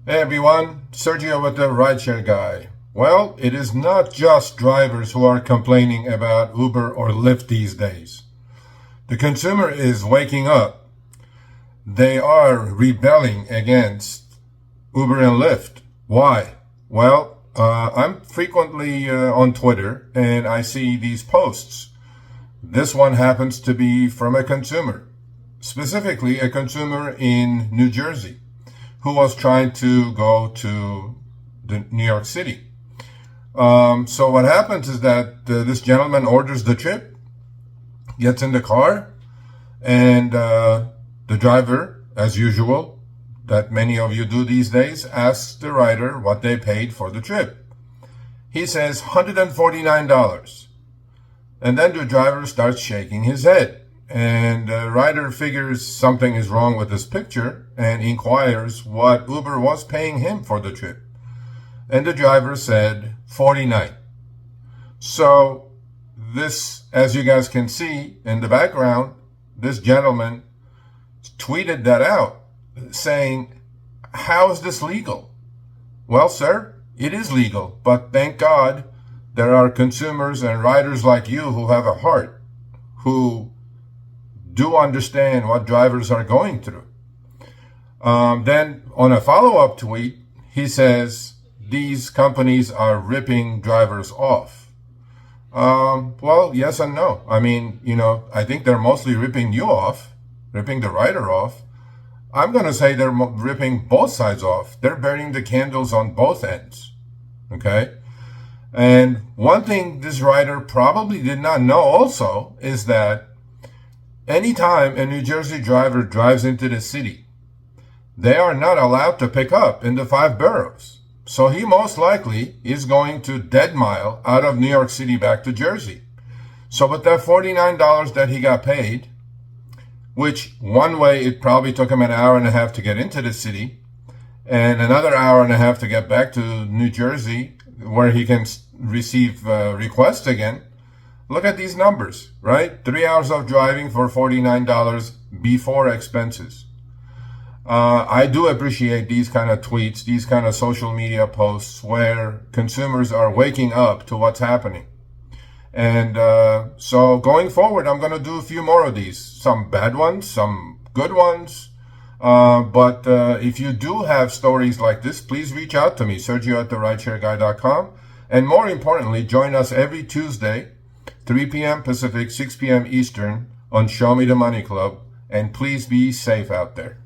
Hey everyone, Sergio with the Rideshare guy. Well, it is not just drivers who are complaining about Uber or Lyft these days. The consumer is waking up. They are rebelling against Uber and Lyft. Why? Well, I'm frequently on Twitter and I see these posts. This one happens to be from a consumer, specifically a consumer in New Jersey, who was trying to go to New York City. So what happens is that this gentleman orders the trip, gets in the car, and the driver, as usual, that many of you do these days, asks the rider what they paid for the trip. He says $149. And then the driver starts shaking his head. And the rider figures something is wrong with this picture and inquires what Uber was paying him for the trip. And the driver said $49. So this, as you guys can see in the background, this gentleman tweeted that out saying, how is this legal? Well, sir, it is legal, but thank God there are consumers and riders like you who have a heart, who do understand what drivers are going through. Then on a follow-up tweet, he says, these companies are ripping drivers off. Well, yes and no. I mean, I think they're mostly ripping you off, ripping the rider off. I'm going to say they're ripping both sides off. They're burning the candles on both ends. Okay? And one thing this rider probably did not know also is that anytime a New Jersey driver drives into the city, they are not allowed to pick up in the 5 boroughs. So he most likely is going to dead mile out of New York City back to Jersey. So with that $49 that he got paid, which one way it probably took him an hour and a half to get into the city, and another hour and a half to get back to New Jersey, where he can receive requests again. Look at these numbers, right? 3 hours of driving for $49 before expenses. I do appreciate these kind of tweets, these kind of social media posts where consumers are waking up to what's happening. And so going forward, I'm going to do a few more of these. Some bad ones, some good ones. But if you do have stories like this, please reach out to me, Sergio at therideshareguy.com. And more importantly, join us every Tuesday, 3 p.m. Pacific, 6 p.m. Eastern on Show Me the Money Club. And please be safe out there.